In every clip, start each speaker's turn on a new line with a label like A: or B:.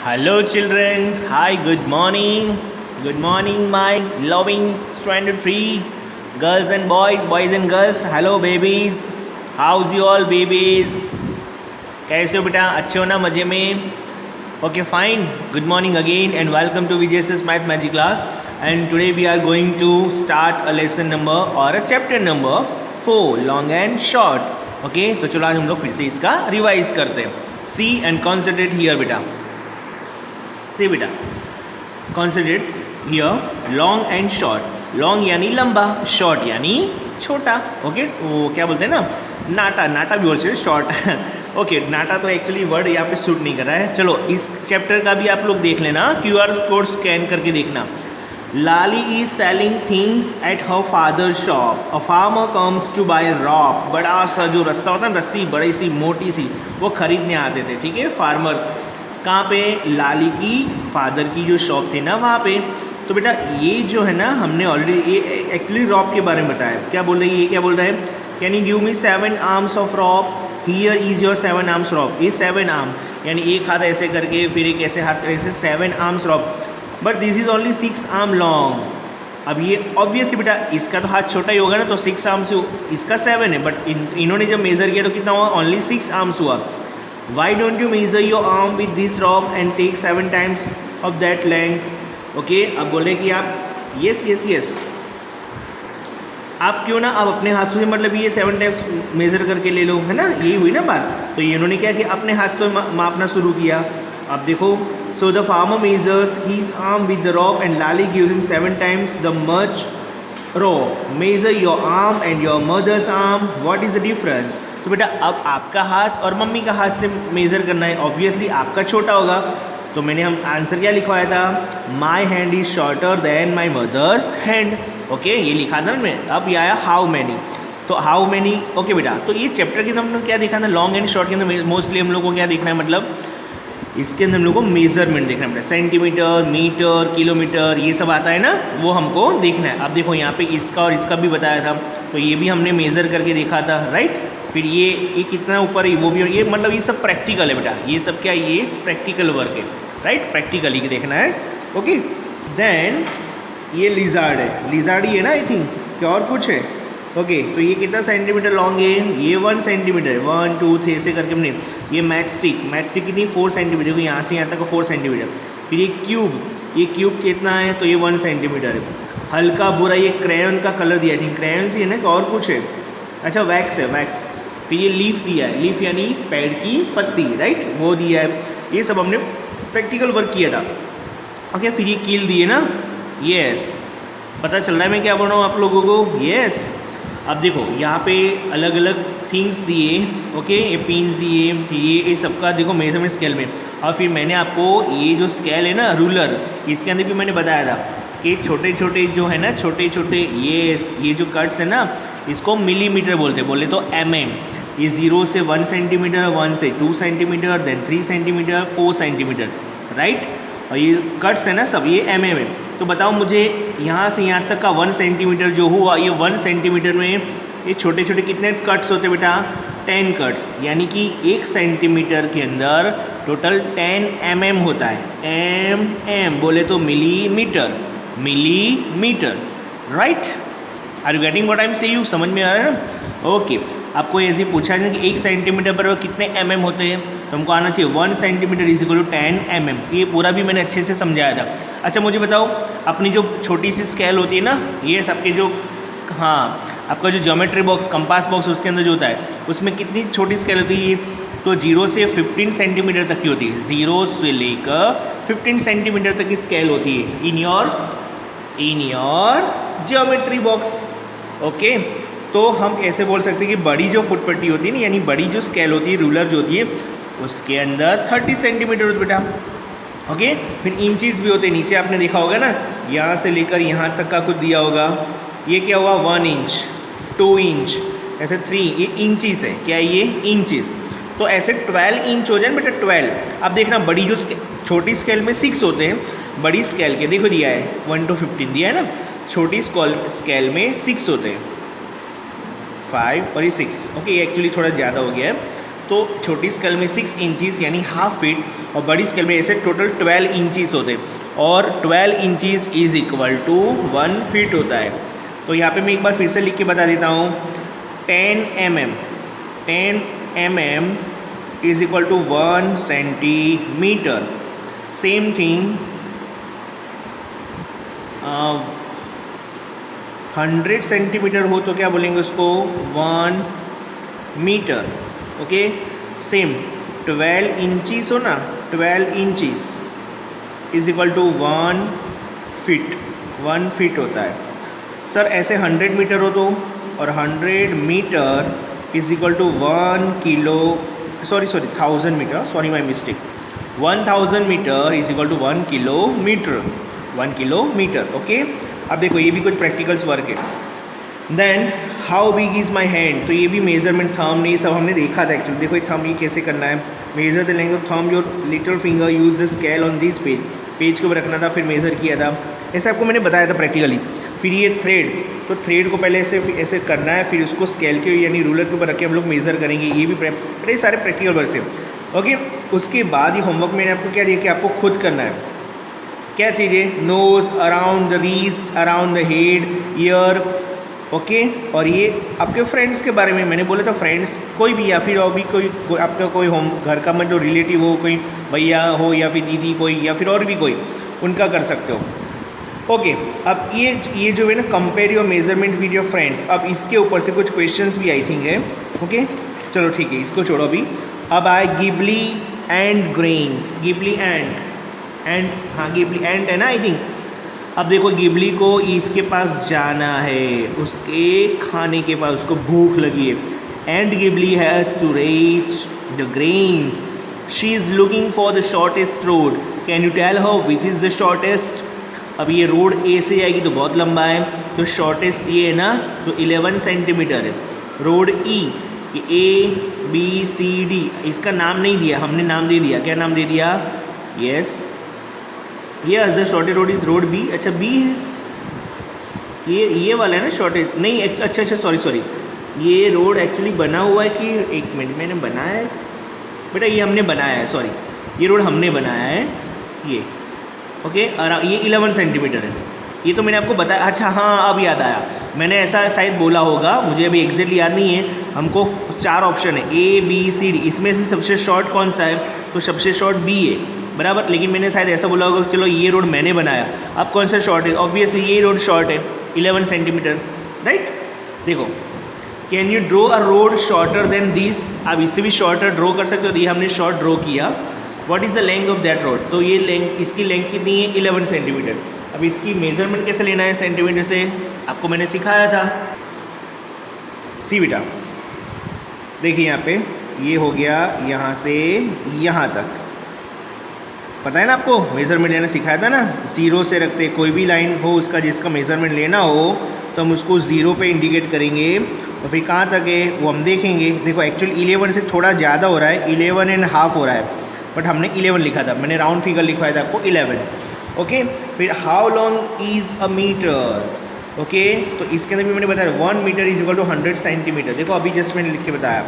A: Hello, children. Hi, good morning. Good morning, my loving standard three girls and boys and girls. Hello, babies. How's you all, babies? कैसे हो बेटा? अच्छे हो ना? मजे में? Okay, fine. Good morning again and welcome to VJS's Math Magic class. And today we are going to start a lesson number or a chapter number 4, long and short. Okay, तो चलो आज हम लोग फिर से इसका रिवाइज करते हैं. See and concentrate here, बेटा. से बेटा concentrate here. Long and short. Long यानी लंबा, शॉर्ट यानी छोटा. ओके, वो क्या बोलते हैं ना, नाटा. नाटा भी बोलते हैं शॉर्ट. ओके, नाटा तो एक्चुअली वर्ड यहाँ पे सूट नहीं कर रहा है. चलो इस चैप्टर का भी आप लोग देख लेना, QR कोड स्कैन करके देखना. Lali is selling things at her father shop. A farmer comes to buy rope. बड़ा सा जो रस्सा होता है, रस्सी बड़ी सी मोटी सी, वो खरीदने आते थे. ठीक है, फार्मर कहाँ पे? लाली की फादर की जो शॉप थी ना, वहाँ पे. तो बेटा ये जो है ना, हमने ऑलरेडी ये एक्चुअली रॉप के बारे में बताया. क्या बोल रही है? ये क्या बोल रहा है? Can you give me 7 arms of rope? Here is your 7 arms rope. ये 7 आर्म यानी एक हाथ ऐसे करके, फिर एक ऐसे हाथ ऐसे, 7 arms rope. But this is only 6 arm long. अब ये ऑब्वियसली बेटा इसका तो हाथ छोटा ही होगा ना, तो 6 आर्म्स, इसका 7 है. बट इन्होंने जब मेज़र किया तो कितना हुआ? ओनली 6 आर्म्स हुआ. Why don't you measure your arm with this rope and take 7 times of that length? Okay, अब बोले कि आप yes आप क्यों ना अब अपने हाथ से मतलब ये 7 टाइम्स मेज़र करके ले लो, है ना. यही हुई ना बात. तो ये इन्होंने क्या किया, अपने हाथ से मापना शुरू किया. अब देखो, so the farmer measures his arm with the rope and Lali gives him 7 times the much rope. Measure your arm and your mother's arm. What is the difference? तो बेटा अब आपका हाथ और मम्मी का हाथ से मेज़र करना है. ऑब्वियसली आपका छोटा होगा, तो मैंने हम आंसर क्या लिखवाया था? My hand is shorter than my mother's hand. Okay, ये लिखा था मैं. अब ये आया हाउ मैनी. तो हाउ मैनी. ओके बेटा, तो ये चैप्टर के अंदर हम लोग क्या देखा था? लॉन्ग एंड शॉर्ट के अंदर मोस्टली हम लोग को क्या देखना है, मतलब इसके अंदर हम लोग को मेजरमेंट देखना है. सेंटीमीटर, मीटर, किलोमीटर, ये सब आता है ना, वो हमको देखना है. अब देखो यहाँ पे इसका और इसका भी बताया था, तो ये भी हमने मेज़र करके देखा था, राइट. फिर ये कितना ऊपर है, वो भी. ये मतलब ये सब प्रैक्टिकल है बेटा. ये सब क्या, ये प्रैक्टिकल वर्क है, राइट. प्रैक्टिकली देखना है. ओके, देन ये लिजार्ड है. लिजार्ड ही है ना, आई थिंक, क्या और कुछ है? ओके, तो ये कितना सेंटीमीटर लॉन्ग है? ये 1 सेंटीमीटर. 1 2 3 ऐसे करके हमने. ये मैच स्टिक कितनी? 4 सेंटीमीटर. तो यहाँ से यहाँ तक 4 सेंटीमीटर. फिर ये क्यूब कितना है? तो ये 1 सेंटीमीटर है. हल्का बुरा, ये क्रेयन का कलर दिया है, क्रेयन ही है ना, और कुछ है? अच्छा, वैक्स है, वैक्स. फिर ये लीफ दिया है. लीफ यानी पेड़ की पत्ती, राइट, वो दिया है. ये सब हमने प्रैक्टिकल वर्क किया था. ओके, फिर ये कील दिए ना. यस, पता चल रहा है मैं क्या बोल रहा हूँ आप लोगों को? यस. अब देखो यहाँ पे अलग अलग थिंग्स दिए. ओके, ये पिन्स दिए. फिर ये सबका देखो मेजरमेंट स्केल में. और फिर मैंने आपको ये जो स्केल है ना, रूलर, इसके अंदर भी मैंने बताया था कि छोटे छोटे जो है ना, छोटे छोटे ये जो कट्स है ना, इसको मिलीमीटर बोले तो mm. ये 0 से 1 सेंटीमीटर, 1 से 2 centimetre, then 3 centimetre, 4 centimetre, right. और ये कट्स है ना सब, ये mm है. तो बताओ मुझे यहाँ से यहाँ तक का 1 सेंटीमीटर जो हुआ, ये 1 सेंटीमीटर में ये छोटे छोटे कितने कट्स होते बेटा? 10 कट्स. यानी कि 1 सेंटीमीटर के अंदर टोटल 10 mm होता है. mm बोले तो millimetre, right. Are you getting what I am saying? समझ में आ रहा है ना? ओके, आपको ऐसे पूछा है कि 1 सेंटीमीटर पर कितने mm होते हैं, तो हमको आना चाहिए 1 centimetre is equal to 10 mm. ये पूरा भी मैंने अच्छे से समझाया था. अच्छा, मुझे बताओ, अपनी जो छोटी सी स्केल होती है ना, ये सबके जो, हाँ, आपका जो ज्योमेट्री बॉक्स, कंपास बॉक्स, उसके अंदर जो होता है, उसमें कितनी छोटी स्केल होती है? तो 0 से 15 सेंटीमीटर तक की होती है. 0 से लेकर 15 सेंटीमीटर तक की स्केल होती है in your geometry box. Okay, तो हम ऐसे बोल सकते हैं कि बड़ी जो फुटपट्टी होती है ना, यानी बड़ी जो स्केल होती है, रूलर जो होती है, उसके अंदर 30 सेंटीमीटर होता है बेटा. ओके, फिर इंचेस भी होते हैं. नीचे आपने देखा होगा ना, यहाँ से लेकर यहाँ तक का कुछ दिया होगा. ये क्या हुआ? 1 इंच, 2 इंच, ऐसे 3. ये इंचेस है. क्या है ये? इंचेस. तो ऐसे 12 इंच हो जाए बेटा, 12. अब देखना, बड़ी जो छोटी स्केल में 6 होते हैं, बड़ी स्केल के देखो दिया है 1 to 15 दिया है ना, छोटी स्केल में 6 होते हैं, 5 और ये 6. ओके, ये एक्चुअली थोड़ा ज़्यादा हो गया है. तो छोटी स्केल में 6 इंचज़ यानी हाफ फीट, और बड़ी स्केल में ऐसे टोटल 12 इंचज़ होते हैं, और 12 inches is equal to 1 feet होता है। तो यहाँ पे मैं एक बार फिर से लिख के बता देता हूँ, 10 mm is equal to 1 centimetre. Same thing 100 centimetre हो तो क्या बोलेंगे उसको, 1 मीटर। ओके, सेम 12 इंचज़ हो ना, 12 inches is equal to 1 feet, 1 feet होता है। सर ऐसे 100 मीटर हो तो, और 100 metre is equal to 1 kilo, sorry 1000 metre, sorry my mistake, 1000 metre is equal to 1 kilometre, 1 kilometre. Okay, अब देखो ये भी कुछ प्रैक्टिकल्स वर्क है। Then how big is my hand, तो ये भी मेजरमेंट, थंब, ये सब हमने देखा था एक्चुअली। देखो ये थंब ये कैसे करना है, measure the length of thumb your little finger, use the scale on this page, page के ऊपर रखना था, फिर मेज़र किया था, ऐसे आपको मैंने बताया था प्रैक्टिकली। फिर ये थ्रेड, तो थ्रेड को पहले ऐसे करना है, फिर उसको स्केल के यानी रूलर के ऊपर रख के हम लोग मेज़र करेंगे, ये भी ये सारे प्रैक्टिकल वर्क है। ओके, उसके बाद ये होमवर्क मैंने आपको क्या दिया कि आपको खुद करना है, क्या चीज़ें, nose, around the wrist, around the head, ear. Okay, और ये आपके फ्रेंड्स के बारे में मैंने बोला था, फ्रेंड्स कोई भी, या फिर और भी कोई आपका कोई होम घर का मतलब रिलेटिव हो, कोई भैया हो या फिर दीदी कोई, या फिर और भी कोई, उनका कर सकते हो। ओके, अब ये जो है ना, compare your measurement with your friends, अब इसके ऊपर से कुछ क्वेश्चंस भी आई थिंक है। ओके, चलो ठीक है, इसको छोड़ो अभी। अब आए Ghibli and grains, Ghibli and हाँ गिबली एंड है ना आई थिंक। अब देखो गिबली को इसके पास जाना है, उसके खाने के पास, उसको भूख लगी है, and Gibli has to reach the grains, she is looking for the shortest road, can you tell her which is the shortest. अब ये रोड ए से आएगी तो बहुत लंबा है, तो शॉर्टेस्ट ये है ना जो 11 सेंटीमीटर है। Road E, A B C D, इसका नाम नहीं दिया हमने, नाम दे दिया, क्या नाम दे दिया, yes yes the shortest road is road B. अच्छा बी है, ये वाला है ना शॉर्टेज, नहीं अच्छा सॉरी, ये रोड एक्चुअली बना हुआ है कि, एक मिनट मैंने बनाया है बेटा, ये हमने बनाया है, सॉरी ये रोड हमने बनाया है ये। ओके, और ये 11 सेंटीमीटर है, ये तो मैंने आपको बताया। अच्छा हाँ, अब याद आया, मैंने ऐसा शायद बोला होगा, मुझे अभी एग्जैक्टली याद नहीं है। हमको 4 ऑप्शन है A B C D, इसमें से सबसे शॉर्ट कौन सा है, तो सबसे शॉर्ट B है, बराबर। लेकिन मैंने शायद ऐसा बोला होगा, चलो ये रोड मैंने बनाया, अब कौन सा शॉर्ट है, ऑब्वियसली ये रोड शॉर्ट है, 11 सेंटीमीटर, राइट। देखो, can you draw a road shorter than this, अब इससे भी शॉर्टर ड्रॉ कर सकते हो, ये हमने शॉर्ट ड्रॉ किया। What is the length of that road, तो ये लेंथ, इसकी लेंथ कितनी है, 11 सेंटीमीटर। अब इसकी मेजरमेंट कैसे लेना है सेंटीमीटर से, आपको मैंने सिखाया था। सी बेटा, देखिए यहाँ पे ये हो गया यहाँ से यहाँ तक, पता है ना आपको, मेज़रमेंट लेना सिखाया था ना, ज़ीरो से रखते, कोई भी लाइन हो उसका जिसका मेज़रमेंट लेना हो तो हम उसको ज़ीरो पे इंडिकेट करेंगे, और फिर कहाँ तक है वो हम देखेंगे। देखो एक्चुअली 11 से थोड़ा ज़्यादा हो रहा है, 11.5 हो रहा है, बट हमने 11 लिखा था, मैंने राउंड फिगर लिखवाया था आपको 11। ओके, फिर how long is a metre. Okay, तो इसके अंदर भी मैंने बताया 1 metre is equal to 100 centimetre. देखो अभी जस्ट मैंने लिख के बताया,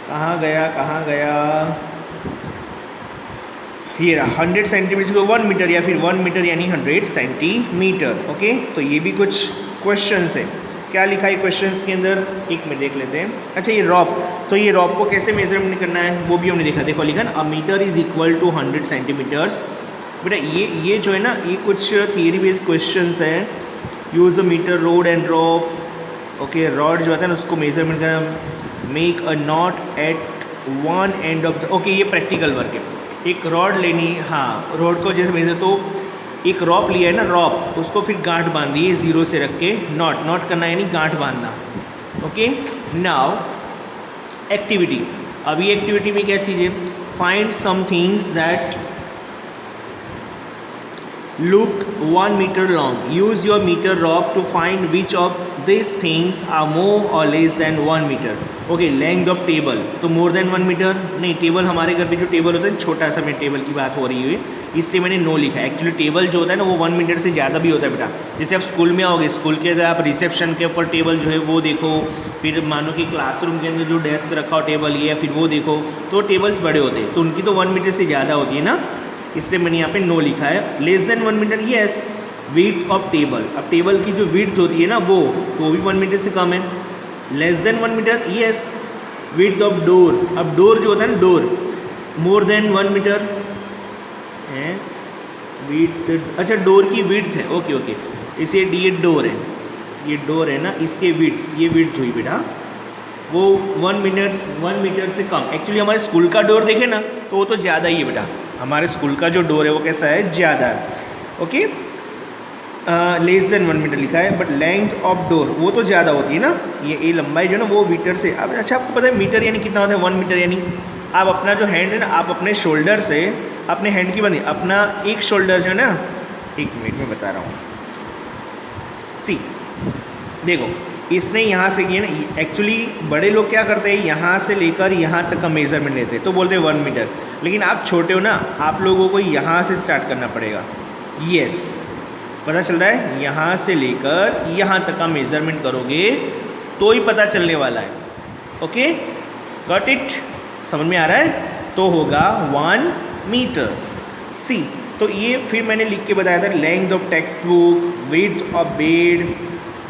A: कहाँ गया, ये रहा 100 सेंटीमीटर को 1 मीटर, या फिर 1 मीटर यानी 100 सेंटीमीटर। ओके, तो ये भी कुछ क्वेश्चंस है, क्या लिखा है क्वेश्चंस के अंदर, एक मिनट देख लेते हैं। अच्छा ये रॉप, तो ये रॉप को कैसे मेजरमेंट करना है वो भी हमने देखा। देखो लिखा ना, a metre is equal to 100 centimetres. बेटा ये जो है ना, ये कुछ थियरी बेस्ड क्वेश्चंस हैं। Use a metre, rod and rope. Okay, rod जो आता है ना उसको मेजरमेंट करना, make a knot at one end of the, okay ये प्रैक्टिकल वर्क है। एक रॉड लेनी, हाँ रॉड को जैसे मेजर, तो एक रॉप लिया है ना, रॉप, उसको फिर गांठ बांधी है ज़ीरो से रख के, नॉट करना यानी गांठ बांधना। ओके, नाउ एक्टिविटी, अब ये एक्टिविटी में क्या चीज़ है, find some things that look 1 meter long. Use your meter rod to find which of these things are more or less than 1 meter. Okay, length of table तो more than 1 meter नहीं, table हमारे घर पे जो table होता है छोटा सा, मैं टेबल की बात हो रही है इसलिए मैंने नो लिखा है. एक्चुअली टेबल जो होता है ना वो 1 मीटर से ज़्यादा भी होता है बेटा. जैसे आप स्कूल में आओगे, स्कूल के अगर आप रिसेप्शन के ऊपर टेबल जो है वो देखो, फिर मानो कि क्लासरूम के अंदर जो डेस्क रखा हो टेबल ये, फिर वो देखो, तो टेबल्स बड़े होते हैं तो उनकी तो 1 मीटर से ज़्यादा होती है ना, इसलिए मैंने यहाँ पे नो लिखा है. Less than 1 metre, yes. Width of table, अब टेबल की जो विड्थ होती है ना वो, तो वो भी 1 मीटर से कम है. Less than 1 metre, yes. Width of door, अब डोर जो होता है ना डोर, मोर देन 1 मीटर है. विड्थ, अच्छा डोर की विड्थ है, ओके ओके, इसे ये डोर है, ये डोर है ना, इसके विड्थ, ये विड्थ हुई बेटा वो 1 मीटर से कम. एक्चुअली हमारे स्कूल का डोर देखे ना तो वो तो ज़्यादा ही है बेटा, हमारे स्कूल का जो डोर है वो कैसा है, ज़्यादा है. ओके, लेस देन 1 मीटर लिखा है, बट लेंथ ऑफ डोर वो तो ज़्यादा होती है ना, ये लंबाई जो है ना वो मीटर से. अब अच्छा आपको पता है मीटर यानी कितना होता है, 1 मीटर यानी आप अपना जो हैंड है ना, आप अपने शोल्डर से, अपने हैंड की बनी अपना एक शोल्डर जो है ना, 1 मिनट में बता रहा हूँ. सी देखो, इसने यहाँ से किया ना, एक्चुअली बड़े लोग क्या करते हैं, यहाँ से लेकर यहाँ तक का मेज़रमेंट लेते हैं तो बोलते हैं 1 मीटर. लेकिन आप छोटे हो ना, आप लोगों को यहाँ से स्टार्ट करना पड़ेगा. यस, पता चल रहा है, यहाँ से लेकर यहाँ तक का मेज़रमेंट करोगे तो ही पता चलने वाला है. ओके, गॉट इट, समझ में आ रहा है, तो होगा 1 मीटर. सी, तो ये फिर मैंने लिख के बताया था, length of text book, width of bed,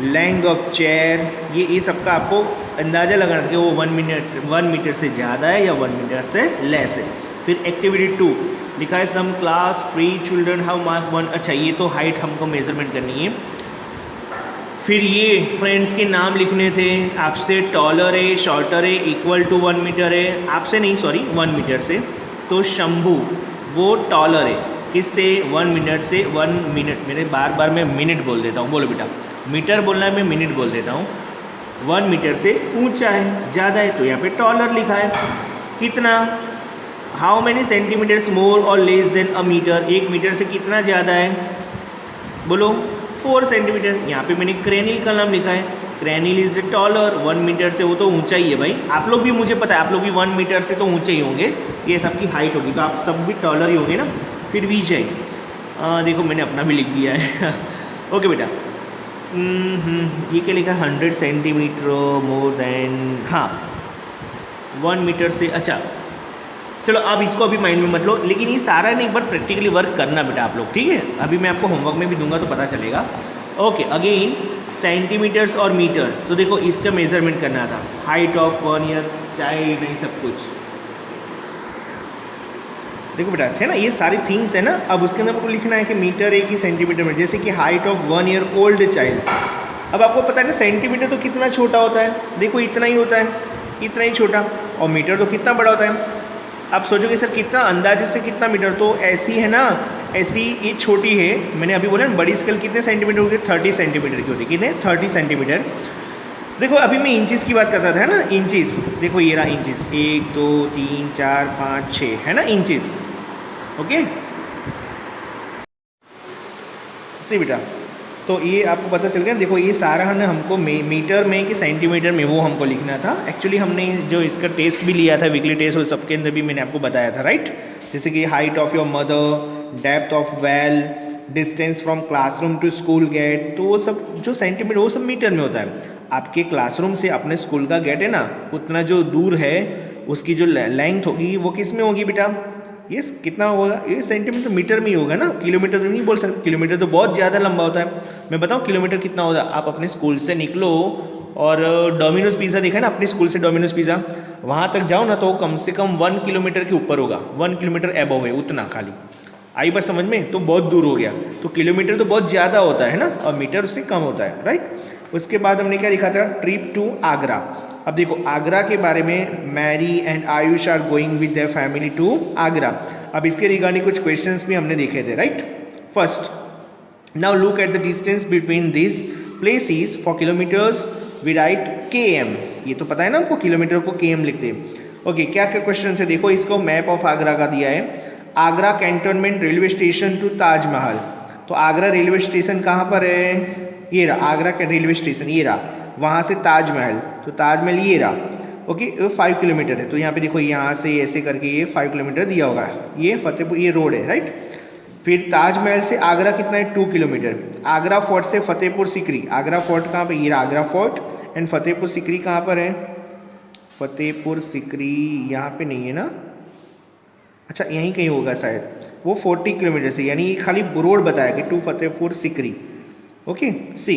A: length of chair, ये सबका आपको अंदाज़ा लगाना था कि वो 1 मीटर से ज़्यादा है या 1 मीटर से लेस है. फिर एक्टिविटी 2 लिखा है, सम क्लास 3 चिल्ड्रन हैव मार्क 1. अच्छा, ये तो हाइट हमको मेजरमेंट करनी है. फिर ये फ्रेंड्स के नाम लिखने थे, आपसे टॉलर है, शॉर्टर है, इक्वल टू 1 मीटर है, आपसे नहीं सॉरी 1 मीटर से. तो शंभू वो टॉलर है, किससे, 1 मिनट से. 1 मिनट, मेरे बार बार मैं मिनट बोल देता हूँ, बोलो बेटा, मीटर बोलना है मैं मिनट बोल देता हूँ. 1 मीटर से ऊंचा है, ज़्यादा है, तो यहाँ पे टॉलर लिखा है. कितना, हाउ मैनी सेंटीमीटर्स मोर और लेस देन अ मीटर, 1 मीटर से कितना ज़्यादा है, बोलो 4 सेंटीमीटर. यहाँ पे मैंने क्रेनिल का नाम लिखा है, क्रेनिल इज टॉलर. 1 मीटर से वो तो ऊंचा ही है भाई, आप लोग भी, मुझे पता है आप लोग भी 1 मीटर से तो ऊंचे ही होंगे, ये सबकी हाइट होगी तो आप सब भी टॉलर ही होंगे ना. फिर विजय, देखो मैंने अपना भी लिख दिया है. ओके बेटा, ये क्या लिखा है, 100 सेंटीमीटर मोर देन, हाँ 1 मीटर से. अच्छा चलो, अब इसको अभी माइंड में मत लो, लेकिन ये सारा नहीं, एक बार प्रैक्टिकली वर्क करना बेटा आप लोग, ठीक है. अभी मैं आपको होमवर्क में भी दूंगा तो पता चलेगा. ओके, अगेन सेंटीमीटर्स और मीटर्स, तो देखो इसका मेजरमेंट करना था, हाइट ऑफ 1 ईयर चाइल्ड, नहीं सब कुछ देखो बेटा, है ना, ये सारी थिंग्स है ना. अब उसके अंदर आपको लिखना है कि मीटर है कि सेंटीमीटर में. जैसे कि height of 1 year old child, अब आपको पता है ना सेंटीमीटर तो कितना छोटा होता है, देखो इतना ही होता है, इतना ही छोटा, और मीटर तो कितना बड़ा होता है. आप सोचोगे सर कितना, अंदाजे से कितना मीटर, तो ऐसी है ना, ऐसी ये छोटी है, मैंने अभी बोला ना बड़ी स्केल कितने सेंटीमीटर होती है, 30 सेंटीमीटर की होती है. कितने, 30 सेंटीमीटर. देखो अभी मैं इंचेस की बात करता था, है ना, इंचेस, देखो ये रहा इंचेस, 1 2 3 4 5 6, है ना इंचेस. ओके, सी बेटा, तो ये आपको पता चल गया. देखो ये सारा हमने हमको मीटर में कि सेंटीमीटर में वो हमको लिखना था. एक्चुअली हमने जो इसका टेस्ट भी लिया था, वीकली टेस्ट, और सबके अंदर भी मैंने आपको बताया था, राइट. जैसे कि height of your mother, depth of well, distance from classroom to school gate, तो वो सब जो सेंटीमीटर वो सब मीटर में होता है. आपके क्लासरूम से अपने स्कूल का गेट है ना, उतना जो दूर है उसकी जो लेंथ होगी वो किस में होगी बेटा, ये कितना होगा, ये सेंटीमीटर मीटर में ही होगा ना, किलोमीटर तो नहीं बोल सकते, किलोमीटर तो बहुत ज़्यादा लंबा होता है. मैं बताऊँ किलोमीटर कितना होगा, आप अपने स्कूल से निकलो और डोमिनोज पिज़्ज़ा देखा है ना, अपने स्कूल से डोमिनोज पिज़्ज़ा, वहाँ तक जाओ ना तो कम से कम 1 किलोमीटर के ऊपर होगा, 1 किलोमीटर एबव है, उतना खाली. आई बात समझ में, तो बहुत दूर हो गया. तो किलोमीटर तो बहुत ज़्यादा होता है ना, और मीटर उससे कम होता है, राइट. उसके बाद हमने क्या लिखा था, ट्रिप टू आगरा. अब देखो आगरा के बारे में, Mary and Ayush are going with their family to Agra. अब इसके रिगार्डिंग कुछ क्वेश्चंस भी हमने देखे थे, right. First, now look at the distance between this places for kilometres, we write km. ये तो पता है ना आपको, किलोमीटर को km लिखते हैं. ओके, क्या क्या क्वेश्चन थे, देखो इसको मैप ऑफ आगरा का दिया है. Agra cantonment railway station to Taj Mahal, तो आगरा रेलवे स्टेशन कहाँ पर है, ये रहा आगरा का रेलवे स्टेशन, ये रहा। वहाँ से ताजमहल, तो ताजमहल ये रहा, ओके। 5 किलोमीटर है, तो यहाँ पे देखो यहाँ से ऐसे करके ये 5 किलोमीटर दिया होगा, ये फतेहपुर ये रोड है, राइट। फिर ताजमहल से आगरा कितना है, 2 किलोमीटर। आगरा फोर्ट से फतेहपुर सीकरी, आगरा फोर्ट कहाँ पे, ये रहा आगरा फोर्ट। एंड फतेहपुर सीकरी कहाँ पर है, फतेहपुर सीकरी यहाँ पे नहीं है ना, अच्छा यहीं कहीं होगा शायद, वो 40 किलोमीटर से, यानी ये खाली रोड बताया कि टू फतेहपुर सीकरी, ओके। सी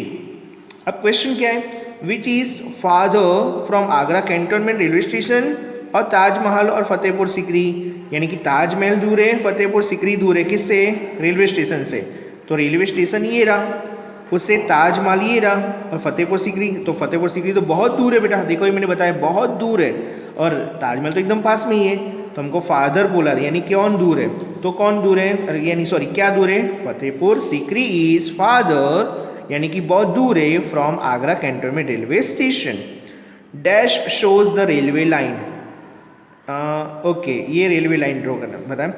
A: अब क्वेश्चन क्या है, which is father from Agra cantonment railway station और ताजमहल और फतेहपुर सीकरी, यानी कि ताजमहल दूर है, फतेहपुर सीकरी दूर है, किससे, रेलवे स्टेशन से। तो रेलवे स्टेशन ये रहा, उससे ताजमहल ये रहा, और फतेहपुर सीकरी, तो फतेहपुर सीकरी तो बहुत दूर है बेटा, देखो ये मैंने बताया बहुत दूर है, और ताजमहल तो एकदम पास में ही है। तो हमको फादर बोला यानी कौन दूर है, तो कौन दूर है, यानी सॉरी क्या दूर है, फतेहपुर सीकरी इज फादर, यानी कि बहुत दूर है from Agra cantonment railway station. Dash shows the railway line, okay ये रेलवे लाइन ड्रॉ करना बताएं।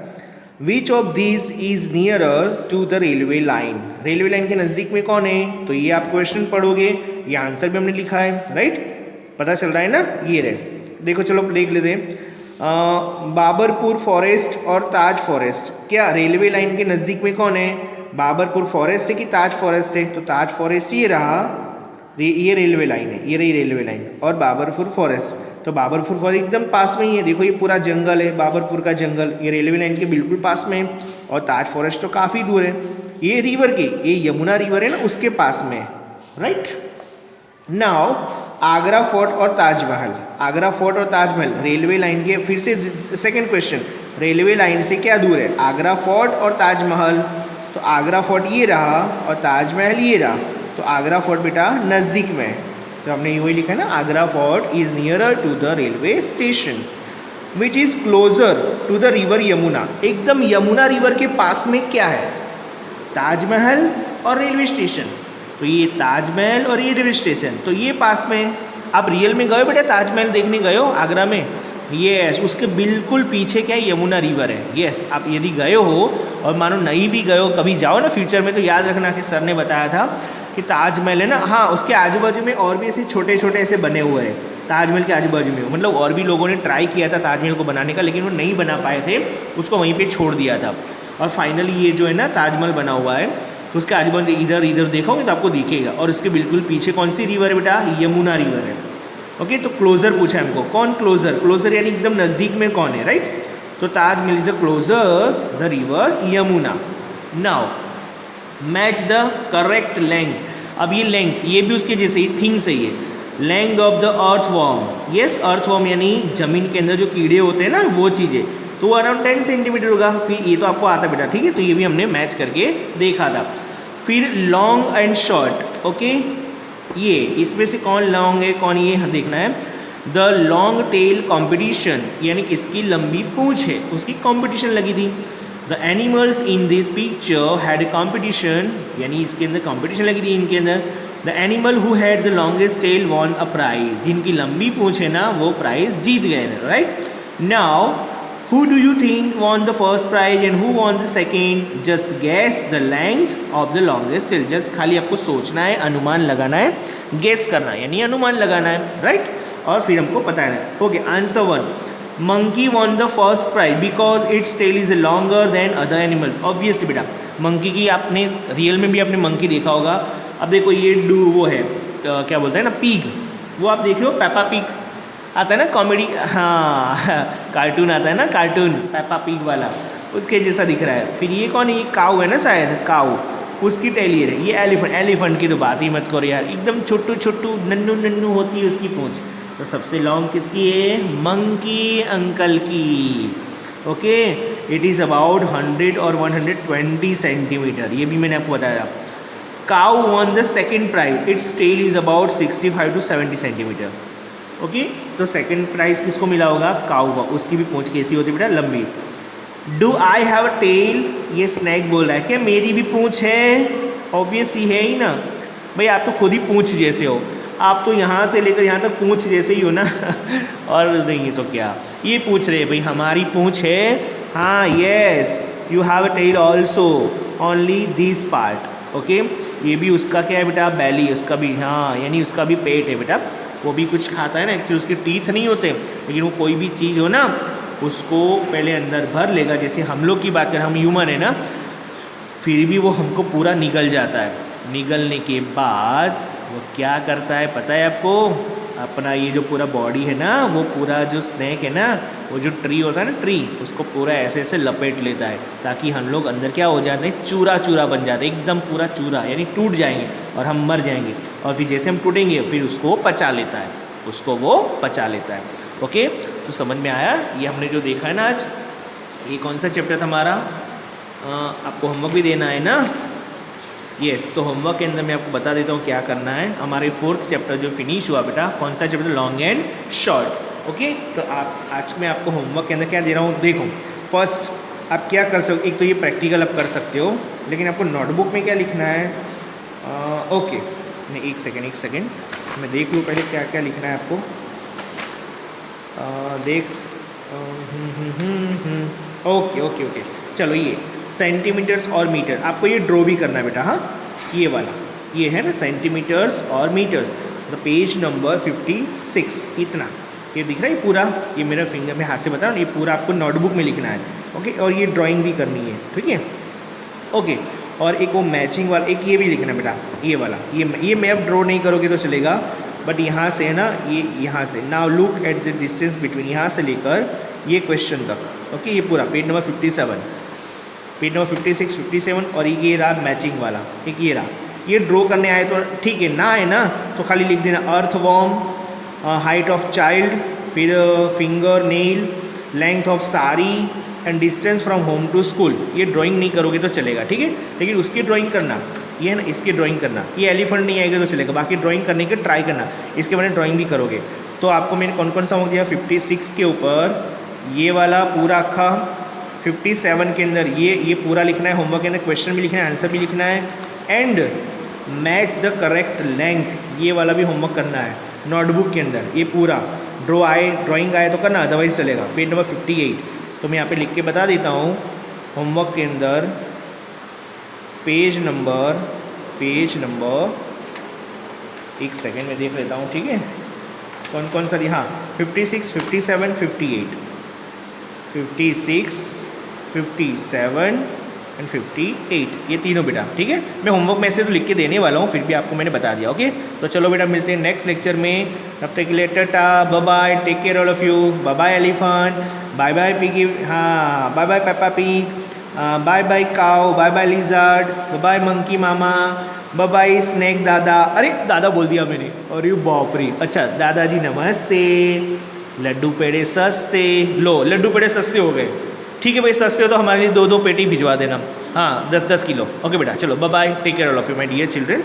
A: Which of this is nearer to the railway line, railway line के नज़दीक में कौन है, तो ये आप क्वेश्चन पढ़ोगे, ये आंसर भी हमने लिखा है, राइट, पता चल रहा है ना, ये रहे। देखो चलो देख लेते हैं, बाबरपुर फॉरेस्ट और ताज फॉरेस्ट, क्या रेलवे लाइन के नज़दीक में कौन है, बाबरपुर फॉरेस्ट है कि ताज फॉरेस्ट है, तो ताज फॉरेस्ट ये रहा, ये रेलवे लाइन है, ये रही रेलवे लाइन, और बाबरपुर फॉरेस्ट, तो बाबरपुर फॉरेस्ट एकदम पास में ही है, देखो ये पूरा जंगल है, बाबरपुर का जंगल, ये रेलवे लाइन के बिल्कुल पास में है, और ताज फॉरेस्ट तो काफ़ी दूर है, ये रिवर की, ये यमुना रिवर है ना उसके पास में, राइट। नाउ आगरा फोर्ट और ताजमहल, आगरा फोर्ट और ताजमहल रेलवे लाइन के, फिर से सेकंड क्वेश्चन, रेलवे लाइन से क्या दूर है, आगरा फोर्ट और ताजमहल, तो आगरा फोर्ट ये रहा और ताजमहल ये रहा, तो आगरा फोर्ट बेटा नज़दीक में है, तो हमने यूँ ही लिखा है ना, Agra fort is nearer to the railway station. Which is closer to the river Yamuna, एकदम यमुना रिवर के पास में क्या है, ताजमहल और रेलवे स्टेशन, तो ये ताजमहल और ये रेलवे स्टेशन, तो ये पास में। आप रियल में गए बेटा, ताजमहल देखने गए हो आगरा में, यस, उसके बिल्कुल पीछे क्या है, यमुना रिवर है, यस। आप यदि गए हो और मानो नहीं भी गए हो, कभी जाओ ना फ्यूचर में, तो याद रखना कि सर ने बताया था कि ताजमहल है ना, हाँ उसके आजू बाजू में और भी ऐसे छोटे छोटे ऐसे बने हुए हैं, ताजमहल के आजू बाजू में, मतलब और भी लोगों ने ट्राई किया था ताजमहल को बनाने का, लेकिन वो नहीं बना पाए थे, उसको वहीं पे छोड़ दिया था, और फाइनली ये जो है ना ताजमहल बना हुआ है, तो उसके आजू बाजू इधर इधर देखोगे तो आपको दिखेगा, और इसके बिल्कुल पीछे कौन सी रिवर है बेटा, यमुना रिवर है, ओके। तो क्लोजर पूछा हमको, कौन क्लोजर, क्लोजर यानी एकदम नज़दीक में कौन है, राइट। तो Taj Mahal is a closure the river Yamuna. Now match the correct length, अब ये लेंथ ये भी उसके जैसे ही थिंग से ही है, length of the earthworm, yes earthworm यानी जमीन के अंदर जो कीड़े होते हैं ना वो चीज़ें, तो वो अराउंड 10 सेंटीमीटर होगा, फिर ये तो आपको आता बेटा, ठीक है, तो ये भी हमने मैच करके देखा था। फिर लॉन्ग एंड शॉर्ट, ओके, ये इसमें से कौन लॉन्ग है कौन ये देखना है। द लॉन्ग टेल कॉम्पिटिशन, यानी किसकी लंबी पूंछ है उसकी कॉम्पिटिशन लगी थी। The animals in this picture had a competition, यानी इसके अंदर कॉम्पिटिशन लगी थी इनके अंदर। The animal who had the longest tail won a prize, जिनकी लंबी पूंछ है ना वो प्राइज जीत गए, right. Now who do you think won the first prize and who won the second? Just guess the length of the longest tail. just खाली आपको सोचना है, अनुमान लगाना है, guess करना है यानी अनुमान लगाना है, right? और फिर हमको बताना है। Okay, answer 1, monkey won the first prize because its tail is longer than other animals. Obviously बेटा monkey की आपने रियल में भी आपने monkey देखा होगा। अब देखो ये वो है क्या बोलते हैं ना pig, वो आप देख लो पेपा पिग आता है ना कॉमेडी, हाँ कार्टून आता है ना, कार्टून पेपा पिग वाला, उसके जैसा दिख रहा है। फिर ये कौन है, ये काऊ है ना शायद, काऊ, उसकी टेल ये है। ये एलिफेंट, एलिफेंट की तो बात ही मत करो यार, एकदम छोटू छोटू नन्नू नन्नू होती है उसकी पूंछ। तो सबसे लॉन्ग किसकी है, मंकी अंकल की, ओके। इट इज़ अबाउट 100 और 120 सेंटीमीटर, ये भी मैंने आपको बताया। Cow won the second prize, its tail is about 65 to 70 centimetres, okay. तो सेकंड प्राइज किसको मिला होगा, काऊ को, उसकी भी पूंछ कैसी होती है बेटा, लंबी। Do I have a tail, ये स्नैक बोल रहा है, क्या मेरी भी पूंछ है, ऑब्वियसली है ही ना भाई, आप तो खुद ही पूंछ जैसे हो, आप तो यहाँ से लेकर यहाँ तक पूंछ जैसे ही हो ना और नहीं तो क्या, ये पूछ रहे भाई हमारी पूंछ है, हाँ yes, you have a tail also, only this part. Okay, ये भी उसका क्या है बेटा, बैली, उसका भी, हाँ यानी उसका भी पेट है बेटा, वो भी कुछ खाता है ना। एक्चुअली उसके टीथ नहीं होते, लेकिन वो कोई भी चीज़ हो ना उसको पहले अंदर भर लेगा। जैसे हम लोग की बात करें, हम ह्यूमन है ना, फिर भी वो हमको पूरा निगल जाता है। निगलने के बाद वो क्या करता है पता है आपको, अपना ये जो पूरा बॉडी है ना, वो पूरा जो स्नेक है ना, वो जो ट्री होता है ना, ट्री, उसको पूरा ऐसे ऐसे लपेट लेता है, ताकि हम लोग अंदर क्या हो जाते हैं, चूरा चूरा बन जाते हैं, एकदम पूरा चूरा, यानी टूट जाएंगे और हम मर जाएंगे। और फिर जैसे हम टूटेंगे फिर उसको वो पचा लेता है, उसको वो पचा लेता है। ओके, तो समझ में आया? ये हमने जो देखा है ना आज, ये कौन सा चैप्टर था हमारा, आपको होमवर्क भी देना है ना। यस, तो होमवर्क के अंदर मैं आपको बता देता हूँ क्या करना है। हमारे 4th चैप्टर जो फिनिश हुआ बेटा, कौन सा chapter, long and short. Okay, तो आप आज मैं आपको होमवर्क के अंदर क्या दे रहा हूँ, देखो फर्स्ट आप क्या कर सकते हो, एक तो ये प्रैक्टिकल आप कर सकते हो, लेकिन आपको नोटबुक में क्या लिखना है। ओके, नहीं एक सेकेंड मैं देख लूँ पहले क्या क्या लिखना है आपको। ओके, चलो ये सेंटीमीटर्स और मीटर, आपको ये ड्रॉ भी करना है बेटा। हाँ, ये वाला ये है ना सेंटीमीटर्स और मीटर्स, तो पेज नंबर 56 इतना ये दिख रहा है पूरा, ये मेरा फिंगर में हाथ से बता रहा हूँ, ये पूरा आपको नोटबुक में लिखना है। ओके, और ये ड्राइंग भी करनी है, ठीक है। ओके, और एक वो मैचिंग वाला, एक ये भी लिखना है बेटा, ये वाला, ये मैप ड्रॉ नहीं करोगे तो चलेगा, बट यहाँ से है ना, ये यहाँ से, now look at the distance between, यहाँ से लेकर ये क्वेश्चन तक। ओके, ये पूरा पेज नंबर 57, पेज नंबर 56, 57, और ये रहा मैचिंग वाला, एक ये रहा। ये ड्रॉ करने आए तो ठीक है, ना है ना तो खाली लिख देना earthworm, height of child, फिर fingernail, length of sari and distance from home to school. ये ड्राइंग नहीं करोगे तो चलेगा, ठीक है, लेकिन उसकी ड्राइंग करना, ये है ना, इसकी ड्राइंग करना। ये एलिफेंट नहीं आएगा तो चलेगा, बाकी ड्राइंग करने के ट्राई करना, इसके बारे में ड्राइंग भी करोगे। तो आपको मैंने कौन कौन सा होमवर्क दिया, 56 के ऊपर ये वाला पूरा अक्खा, 57 के अंदर ये पूरा लिखना है, होमवर्क के अंदर क्वेश्चन भी लिखना है, आंसर भी लिखना है, and match the correct length, ये वाला भी होमवर्क करना है नोटबुक के अंदर। ये पूरा ड्राइंग आए तो करना, अदरवाइज चलेगा। पेज नंबर 58, तो मैं यहाँ पे लिख के बता देता हूँ, होमवर्क के अंदर पेज नंबर एक सेकेंड में देख लेता हूँ, ठीक है, कौन कौन सा, हाँ 56, 57, 58, 56, 57 एंड 58, ये तीनों बेटा, ठीक है। मैं होमवर्क में से तो लिख के देने वाला हूँ, फिर भी आपको मैंने बता दिया। ओके, तो चलो बेटा मिलते हैं नेक्स्ट लेक्चर में, तब तक के लिए tata, bye bye, take care all of you, bye bye elephant, bye bye piggy, हाँ bye bye Peppa Pig, bye bye cow, bye bye lizard, bye bye monkey मामा, बाय बाय स्नैक दादा, अरे दादा बोल दिया मैंने, अरे बाप रे, अच्छा दादाजी नमस्ते, लड्डू पेड़े सस्ते, लो लड्डू पेड़े सस्ते हो गए, ठीक है भाई, सस्ते हो तो हमारे लिए 2-2 पेटी भिजवा देना, हाँ 10-10 किलो। ओके बेटा, चलो bye bye, take care all of you my dear children.